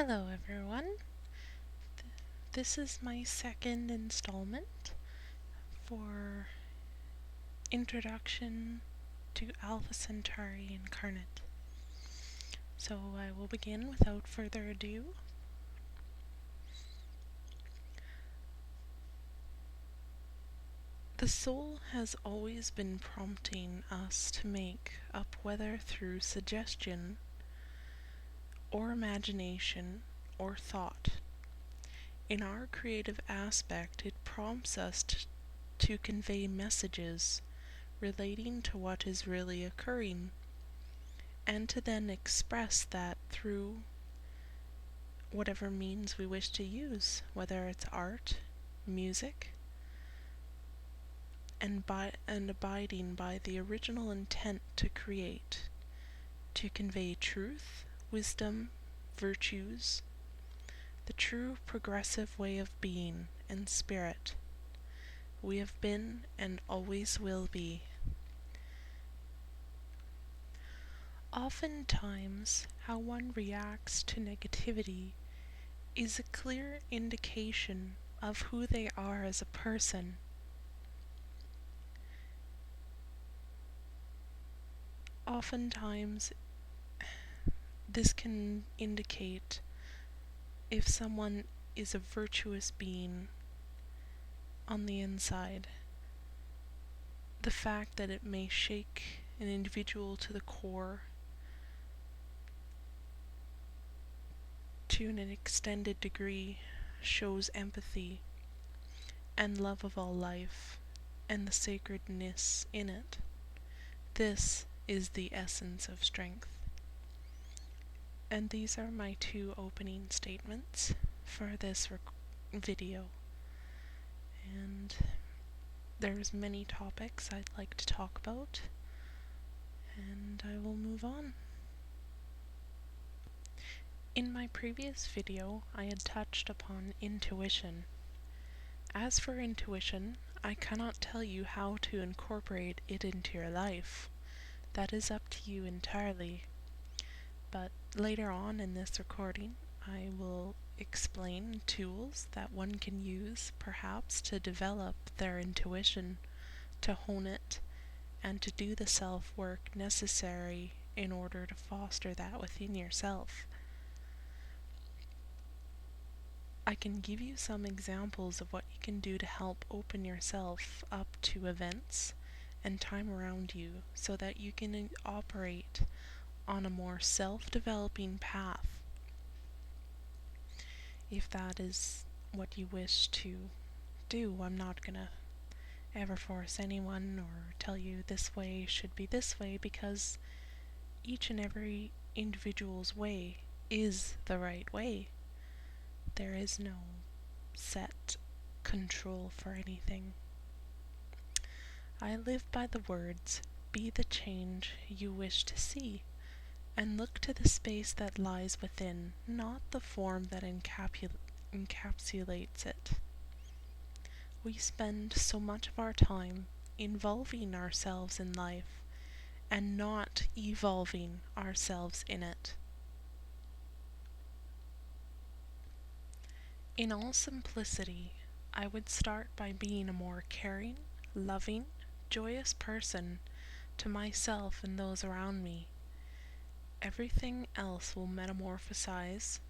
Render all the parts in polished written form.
Hello everyone. This is my second installment for Introduction to Alpha Centauri Incarnate. So I will begin without further ado. The soul has always been prompting us to make up, whether through suggestion or imagination or thought. In our creative aspect, it prompts us to convey messages relating to what is really occurring, and to then express that through whatever means we wish to use, whether it's art, music, and abiding by the original intent to create, to convey truth, wisdom, virtues, the true progressive way of being and spirit we have been and always will be. Oftentimes, how one reacts to negativity is a clear indication of who they are as a person. Oftentimes, this can indicate if someone is a virtuous being on the inside. The fact that it may shake an individual to the core to an extended degree shows empathy and love of all life and the sacredness in it. This is the essence of strength. And these are my two opening statements for this video. And there's many topics I'd like to talk about, and I will move on. In my previous video, I had touched upon intuition. As for intuition, I cannot tell you how to incorporate it into your life. That is up to you entirely. But later on in this recording, I will explain tools that one can use perhaps to develop their intuition, to hone it, and to do the self-work necessary in order to foster that within yourself. I can give you some examples of what you can do to help open yourself up to events and time around you so that you can operate on a more self-developing path, if that is what you wish to do. I'm not gonna ever force anyone or tell you this way should be this way, because each and every individual's way is the right way. There is no set control for anything. I live by the words, be the change you wish to see, and look to the space that lies within, not the form that encapsulates it. We spend so much of our time involving ourselves in life and not evolving ourselves in it. In all simplicity, I would start by being a more caring, loving, joyous person to myself and those around me. Everything else will metamorphosize,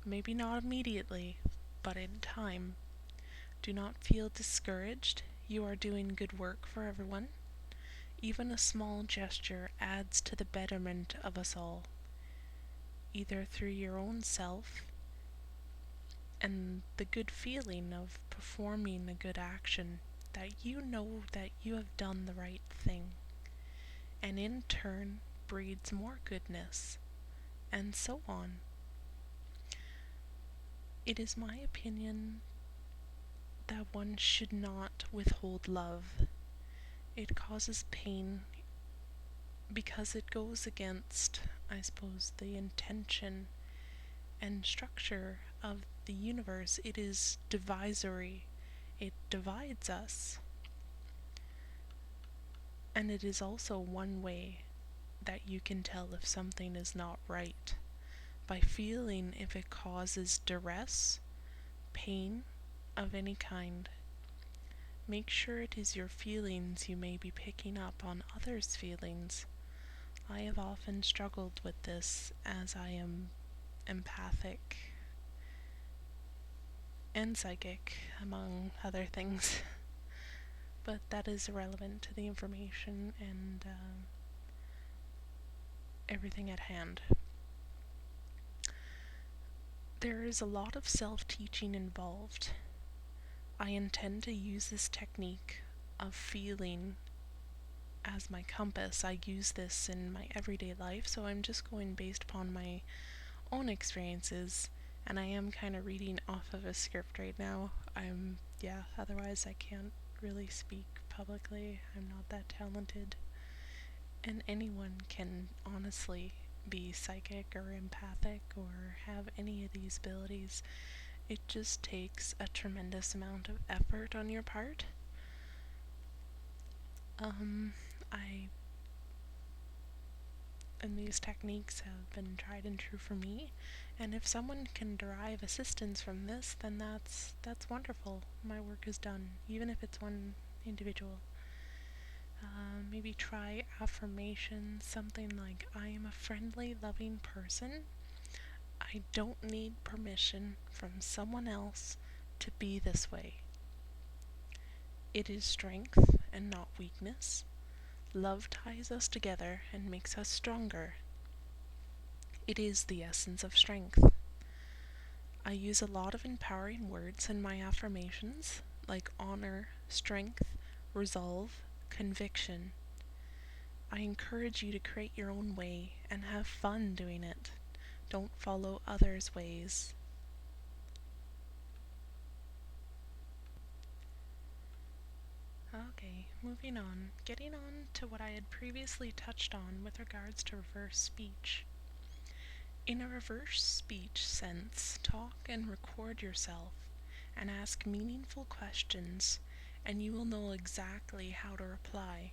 maybe not immediately, but in time. Do not feel discouraged. You are doing good work for everyone. Even a small gesture adds to the betterment of us all, either through your own self and the good feeling of performing a good action, that you know that you have done the right thing, and in turn breeds more goodness, and so on. It is my opinion that one should not withhold love. It causes pain because it goes against, I suppose, the intention and structure of the universe. It is divisory. It divides us. And it is also one way that you can tell if something is not right, by feeling if it causes duress, pain of any kind. Make sure it is your feelings you may be picking up on others' feelings. I have often struggled with this as I am empathic and psychic, among other things. But that is irrelevant to the information and everything at hand. There is a lot of self-teaching involved. I intend to use this technique of feeling as my compass. I use this in my everyday life, so I'm just going based upon my own experiences, and I am kind of reading off of a script right now. Otherwise I can't really speak publicly. I'm not that talented. And anyone can honestly be psychic or empathic or have any of these abilities. It just takes a tremendous amount of effort on your part. And these techniques have been tried and true for me, and if someone can derive assistance from this, then that's wonderful. My work is done, even if it's one individual. Maybe try affirmations, something like, I am a friendly, loving person. I don't need permission from someone else to be this way. It is strength and not weakness. Love ties us together and makes us stronger. It is the essence of strength. I use a lot of empowering words in my affirmations, like honor, strength, resolve, conviction. I encourage you to create your own way and have fun doing it. Don't follow others' ways. Okay, moving on. Getting on to what I had previously touched on with regards to reverse speech. In a reverse speech sense, talk and record yourself and ask meaningful questions, and you will know exactly how to reply.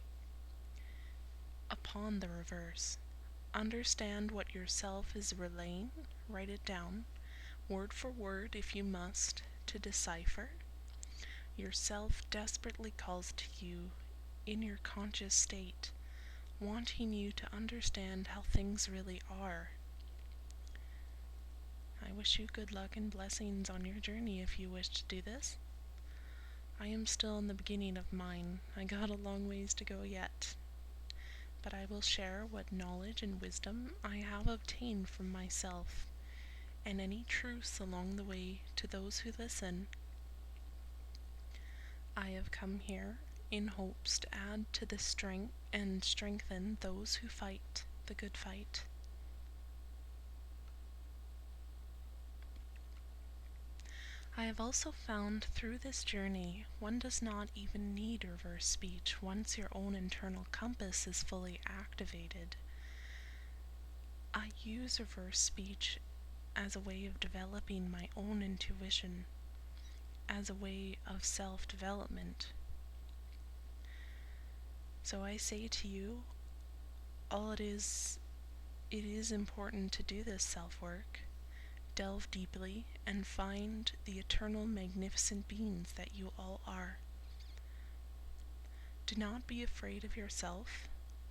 Upon the reverse, understand what yourself is relaying, write it down, word for word if you must, to decipher. Yourself desperately calls to you in your conscious state, wanting you to understand how things really are. I wish you good luck and blessings on your journey if you wish to do this. I am still in the beginning of mine. I got a long ways to go yet. But I will share what knowledge and wisdom I have obtained from myself, and any truths along the way to those who listen. I have come here in hopes to add to the strength and strengthen those who fight the good fight. I have also found through this journey one does not even need reverse speech once your own internal compass is fully activated. I use reverse speech as a way of developing my own intuition, as a way of self-development. So I say to you, it is important to do this self-work. Delve deeply and find the eternal magnificent beings that you all are. Do not be afraid of yourself.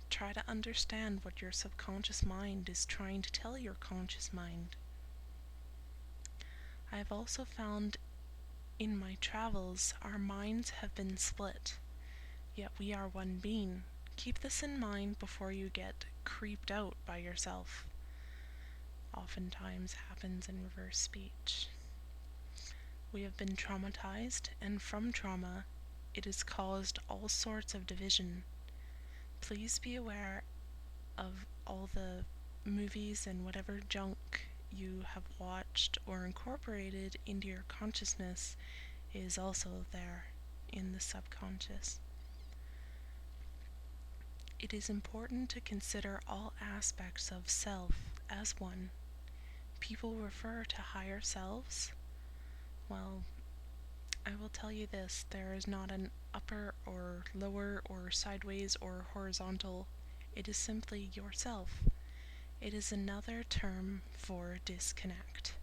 Try to understand what your subconscious mind is trying to tell your conscious mind. I have also found in my travels our minds have been split, yet we are one being. Keep this in mind before you get creeped out by yourself. Oftentimes happens in reverse speech. We have been traumatized, and from trauma, it has caused all sorts of division. Please be aware of all the movies and whatever junk you have watched or incorporated into your consciousness is also there in the subconscious. It is important to consider all aspects of self as one. People refer to higher selves. Well, I will tell you this, there is not an upper or lower or sideways or horizontal. It is simply yourself. It is another term for disconnect.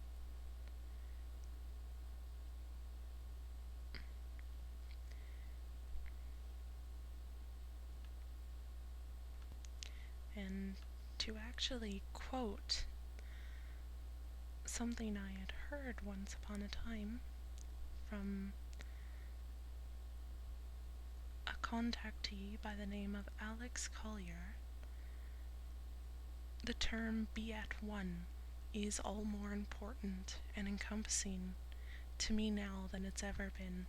And to actually quote something I had heard once upon a time from a contactee by the name of Alex Collier, the term be at one is all more important and encompassing to me now than it's ever been.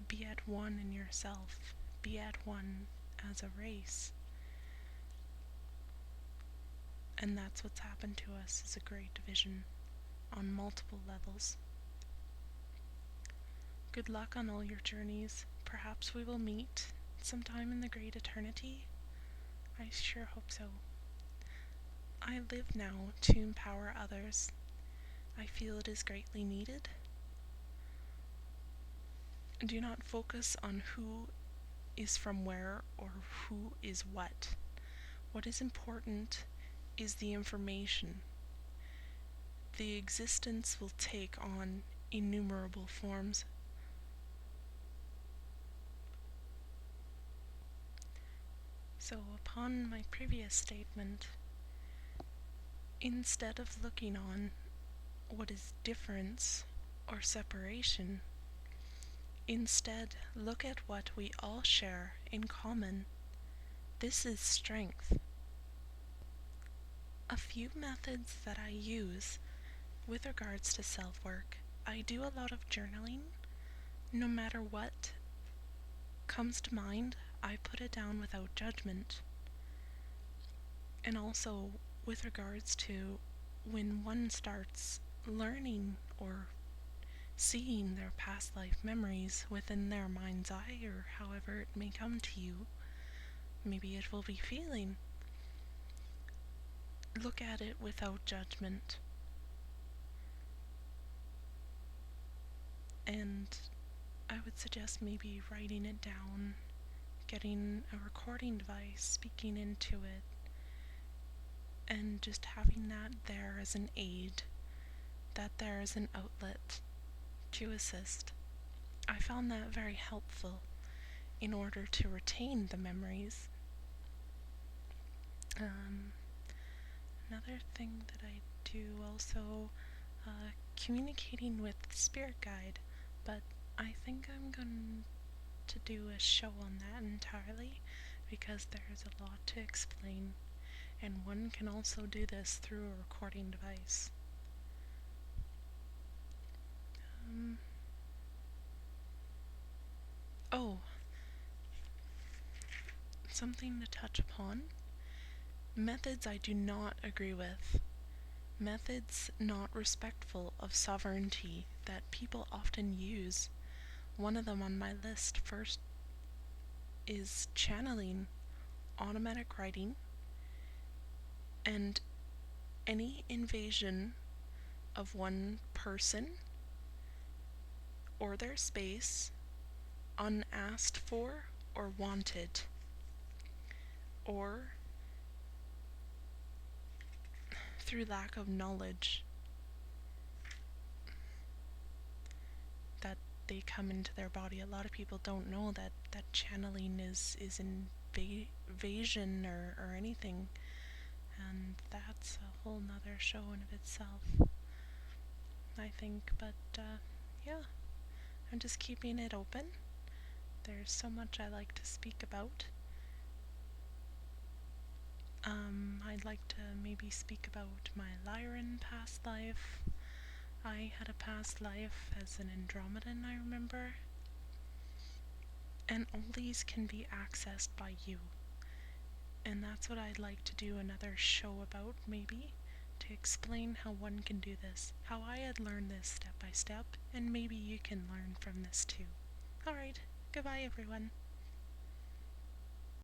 Be at one in yourself, be at one as a race. And that's what's happened to us, is a great division on multiple levels. Good luck on all your journeys. Perhaps we will meet sometime in the great eternity. I sure hope so. I live now to empower others. I feel it is greatly needed. Do not focus on who is from where or who is what. What is important is the information. The existence will take on innumerable forms. So upon my previous statement, instead of looking on what is difference or separation, instead look at what we all share in common. This is strength. A few methods that I use with regards to self-work. I do a lot of journaling. No matter what comes to mind, I put it down without judgment. And also with regards to when one starts learning or seeing their past life memories within their mind's eye, or however it may come to you, maybe it will be feeling. Look at it without judgment. And I would suggest maybe writing it down, getting a recording device, speaking into it, and just having that there as an aid, that there as an outlet to assist. I found that very helpful in order to retain the memories. Another thing that I do also, communicating with spirit guide, but I think I'm going to do a show on that entirely because there's a lot to explain, and one can also do this through a recording device. Something to touch upon. Methods I do not agree with. Methods not respectful of sovereignty that people often use. One of them on my list first is channeling, automatic writing, and any invasion of one person or their space unasked for or wanted, or through lack of knowledge that they come into their body. A lot of people don't know that channeling is invasion or anything, and that's a whole nother show in of itself, I think. But yeah, I'm just keeping it open. There's so much I like to speak about. I'd like to maybe speak about my Lyran past life. I had a past life as an Andromedan, I remember. And all these can be accessed by you. And that's what I'd like to do another show about, maybe, to explain how one can do this, how I had learned this step by step, and maybe you can learn from this too. Alright, goodbye everyone.